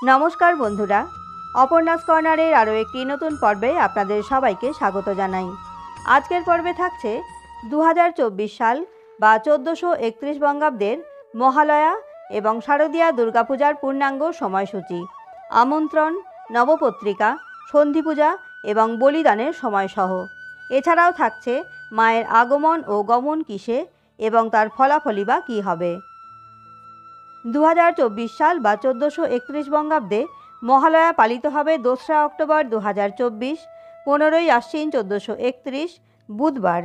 নমস্কার বন্ধুরা, অপর্ণাস কর্নারের আরও একটি নতুন পর্বে আপনাদের সবাইকে স্বাগত জানাই। আজকের পর্বে থাকছে 2024 সাল বা 1431 বঙ্গাব্দের মহালয়া এবং শারদীয়া দুর্গাপূজার পূর্ণাঙ্গ সময়সূচি, আমন্ত্রণ, নবপত্রিকা, সন্ধি পূজা এবং বলিদানের সময়সহ। এছাড়াও থাকছে মায়ের আগমন ও গমন কিসে এবং তার ফলাফলই বা কী হবে। 2024 সাল বা 1431 বঙ্গাব্দে মহালয়া পালিত হবে 2রা অক্টোবর 2024, 15ই আশ্বিন 1431 বুধবার।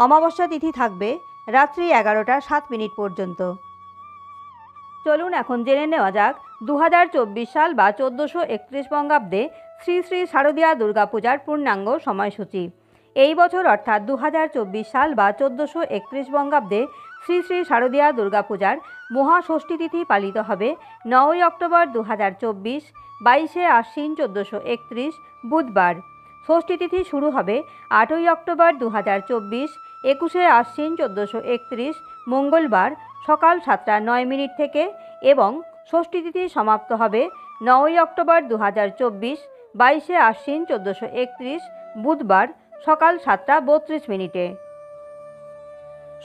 অমাবস্যা তিথি থাকবে রাত্রি 11টা 7 মিনিট পর্যন্ত। চলুন এখন জেনে নেওয়া যাক 2024 সাল বা 1431 বঙ্গাব্দে শ্রী শ্রী শারদীয়া দুর্গাপূজার পূর্ণাঙ্গ সময়সূচি। এই বছর অর্থাৎ 2024 সাল বা 1431 বঙ্গাব্দে শ্রী শ্রী শারদীয়া দুর্গাপূজার মহাষষ্ঠী তিথি পালিত হবে 9ই অক্টোবর 2024, 22শে আশ্বিন 1431 বুধবার। ষষ্ঠী তিথি শুরু হবে 8ই অক্টোবর 2024, 21শে আশ্বিন 1431 মঙ্গলবার সকাল 7টা 9 মিনিট থেকে এবং ষষ্ঠী তিথি সমাপ্ত হবে 9ই অক্টোবর 2024, 22শে আশ্বিন 1431 বুধবার সকাল 7টা 32 মিনিটে।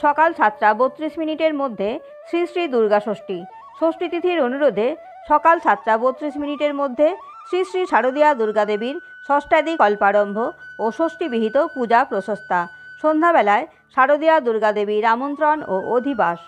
সকাল 7টা 32 মিনিটের মধ্যে শ্রী শ্রী দুর্গা ষষ্ঠী। ষষ্ঠী তিথির অনুরোধে সকাল 7টা 32 মিনিটের মধ্যে শ্রী শ্রী শারদীয়া দুর্গাদেবীর ষষ্ঠাদি কল্পারম্ভ ও ষষ্ঠীবিহিত পূজা প্রশস্তা। সন্ধ্যাবেলায় শারদীয়া দুর্গাদেবীর আমন্ত্রণ ও অধিবাস।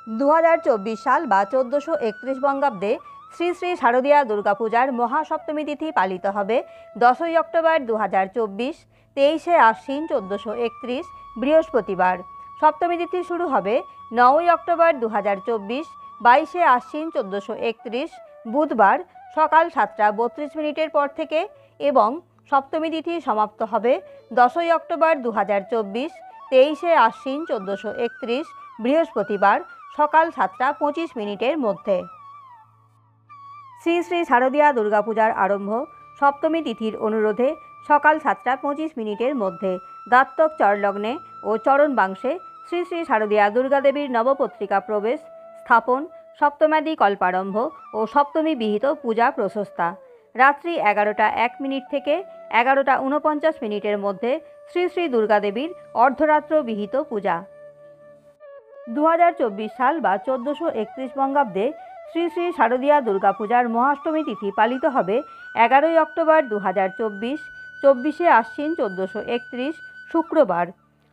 2024 সাল বা 1431 বঙ্গাব্দে শ্রী শ্রী শারদীয়া দুর্গাপূজার মহাসপ্তমী তিথি পালিত হবে 10ই অক্টোবর 2024, 23শে আশ্বিন 1431 বৃহস্পতিবার। সপ্তমী তিথি শুরু হবে 9ই অক্টোবর 2024, 22শে আশ্বিন 1431 বুধবার সকাল 7টা 32 মিনিটের পর থেকে এবং সপ্তমী তিথি সমাপ্ত হবে 10ই অক্টোবর 2024, 23শে আশ্বিন 1431 বৃহস্পতিবার সকাল 7টা 25 মিনিটের মধ্যে। শ্রী শ্রী শারদীয়া দুর্গাপূজার আরম্ভ সপ্তমী তিথির অনুরোধে সকাল 7টা 25 মিনিটের মধ্যে দাত্তক চরলগ্নে ও চরণবাংশে শ্রী শ্রী শারদীয়া দুর্গাদেবীর নবপত্রিকা প্রবেশ, স্থাপন, সপ্তম্যাদি কল্পারম্ভ ও সপ্তমী বিহিত পূজা প্রশস্তা। রাত্রি 11টা 1 মিনিট থেকে 11টা 49 মিনিটের মধ্যে শ্রী শ্রী দুর্গাদেবীর অর্ধরাত্র বিহিত পূজা। 2024 সাল বা 1431 বঙ্গাব্দে শ্রী শ্রী শারদীয়া দুর্গাপূজার মহাষ্টমী তিথি পালিত হবে 11ই অক্টোবর 2024, 24শে আশ্বিন 1431 শুক্রবার।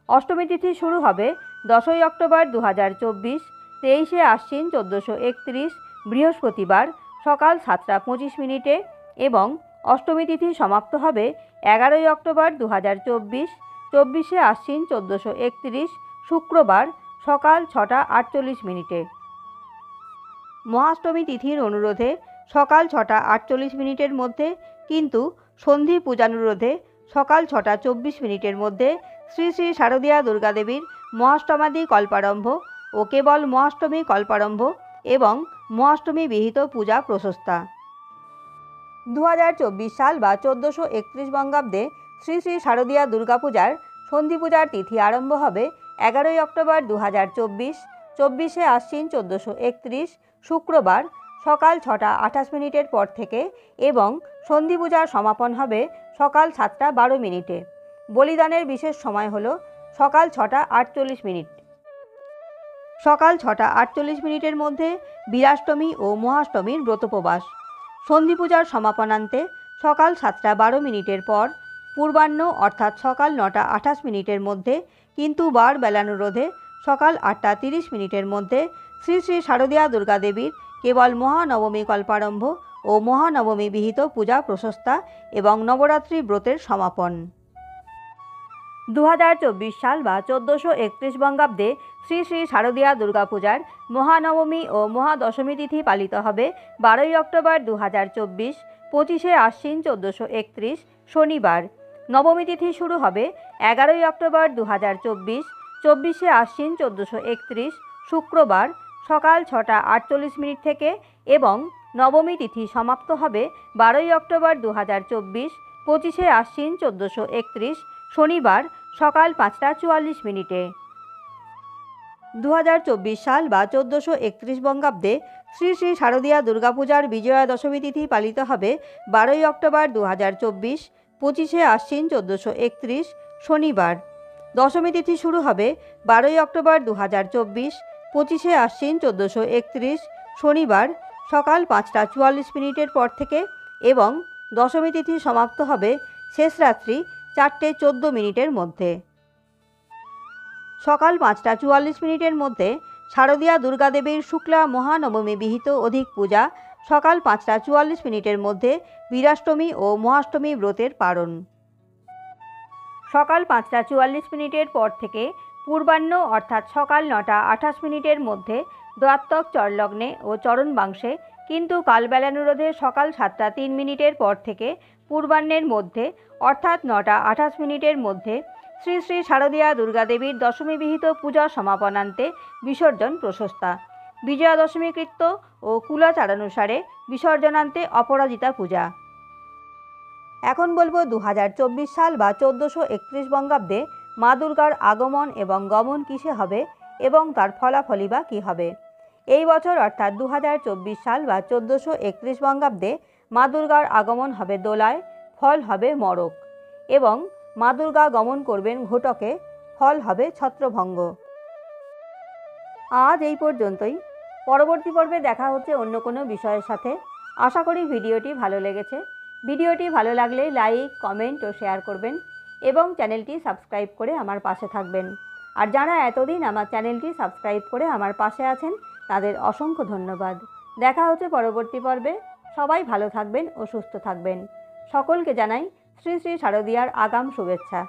অষ্টমী তিথি শুরু হবে 10ই অক্টোবর 2024, 23শে আশ্বিন 1431 বৃহস্পতিবার সকাল 7টা 25 মিনিটে এবং অষ্টমী তিথি সমাপ্ত হবে 11ই অক্টোবর 2024, 24শে আশ্বিন 1431 শুক্রবার সকাল 6টা 48 মিনিটে। মহাষ্টমী তিথির অনুরোধে সকাল 6টা 48 মিনিটের মধ্যে কিন্তু সন্ধি পূজানুরোধে সকাল 6টা 24 মিনিটের মধ্যে শ্রী শ্রী শারদীয়া দুর্গাদেবীর মহাষ্টমাদি কল্পারম্ভ ও কেবল মহাষ্টমী কল্পারম্ভ এবং মহাষ্টমী বিহিত পূজা প্রশস্তা। 2024 সাল বা 1431 বঙ্গাব্দে শ্রী শ্রী শারদীয়া দুর্গাপূজার সন্ধি পূজার তিথি আরম্ভ হবে 11ই অক্টোবর 2024, 24শে আশ্বিন 1431 শুক্রবার সকাল 6টা 28 মিনিটের পর থেকে এবং সন্ধি পূজার সমাপন হবে সকাল 7টা 12 মিনিটে। বলিদানের বিশেষ সময় হল সকাল 6টা 48 মিনিট। সকাল 6টা 48 মিনিটের মধ্যে বীরাষ্টমী ও মহাষ্টমীর ব্রতোপবাস। সন্ধি পূজার সমাপনান্তে সকাল 7টা 12 মিনিটের পর পূর্বাহ্ন অর্থাৎ সকাল 9টা 28 মিনিটের মধ্যে কিন্তু বার বেলানুরোধে সকাল 8টা 30 মিনিটের মধ্যে শ্রী শ্রী শারদীয়া দুর্গাদেবীর কেবল মহানবমী কল্পারম্ভ ও মহানবমী বিহিত পূজা প্রশস্তা এবং নবরাত্রি ব্রতের সমাপন। 2024 সাল বা 1431 বঙ্গাব্দে শ্রী শ্রী শারদীয়া দুর্গাপূজার মহানবমী ও মহাদশমী তিথি পালিত হবে 12ই অক্টোবর 2024, 25শে আশ্বিন 1431 শনিবার। নবমী তিথি শুরু হবে 11ই অক্টোবর 2024, 24শে আশ্বিন 1431 শুক্রবার সকাল 6টা 48 মিনিট থেকে এবং নবমী তিথি সমাপ্ত হবে 12ই অক্টোবর 2024, 25শে আশ্বিন 1431 শনিবার সকাল 5টা 44 মিনিটে। 2024 সাল বা 1431 বঙ্গাব্দে শ্রী শ্রী শারদীয়া দুর্গাপূজার বিজয়া দশমী তিথি পালিত হবে 12ই অক্টোবর 2024, 25শে আশ্বিন 1431 শনিবার। দশমী তিথি শুরু হবে 12ই অক্টোবর 2024, 25শে আশ্বিন 1431 শনিবার সকাল 5টা 44 মিনিটের পর থেকে এবং দশমী তিথি সমাপ্ত হবে শেষ রাত্রি 4টে 14 মিনিটের মধ্যে। সকাল 5টা 44 মিনিটের মধ্যে শারদীয়া দুর্গাদেবীর শুক্লা মহানবমী বিহিত অধিক পূজা, সকাল 5টা 44 মিনিটের মধ্যে বীরাষ্টমী ও মহাষ্টমী ব্রতের পারণ। সকাল 5টা 44 মিনিটের পর থেকে পূর্বাহ্ন অর্থাৎ সকাল 9টা 28 মিনিটের মধ্যে দ্বাত্তক চরলগ্নে ও চরণ বাংশে, কিন্তু কালবেলানুরোধে সকাল 7টা 3 মিনিটের পর থেকে পূর্বাহ্নের মধ্যে অর্থাৎ 9টা 28 মিনিটের মধ্যে শ্রী শ্রী শারদীয়া দুর্গাদেবীর দশমী বিহিত পূজা সমাপনান্তে বিসর্জন প্রশস্তা। বিজয়া দশমী কৃত্য ও কুলাচারানুসারে বিসর্জনান্তে অপরাজিতা পূজা। এখন বলবো 2024 সাল বা 1431 বঙ্গাব্দে মা দুর্গার আগমন এবং গমন কিসে হবে এবং তার ফলাফলই বা কী হবে। এই বছর অর্থাৎ 2024 সাল বা 1431 বঙ্গাব্দে মা দুর্গার আগমন হবে দোলায়, ফল হবে মড়ক, এবং মা দুর্গা গমন করবেন ঘটকে, ফল হবে ছত্রভঙ্গ। আজ এই পর্যন্তই। পরবর্তী পর্বে দেখা হচ্ছে অন্য কোনো বিষয়ের সাথে। আশা করি ভিডিওটি ভালো লেগেছে। ভিডিওটি ভালো লাগলে লাইক, কমেন্ট ও শেয়ার করবেন এবং চ্যানেলটি সাবস্ক্রাইব করে আমার পাশে থাকবেন। আর যারা এতদিন আমার চ্যানেলটি সাবস্ক্রাইব করে আমার পাশে আছেন তাদের অসংখ্য ধন্যবাদ। দেখা হচ্ছে পরবর্তী পর্বে। সবাই ভালো থাকবেন ও সুস্থ থাকবেন। সকলকে জানাই শ্রী শ্রী শারদীয়ার আগাম শুভেচ্ছা।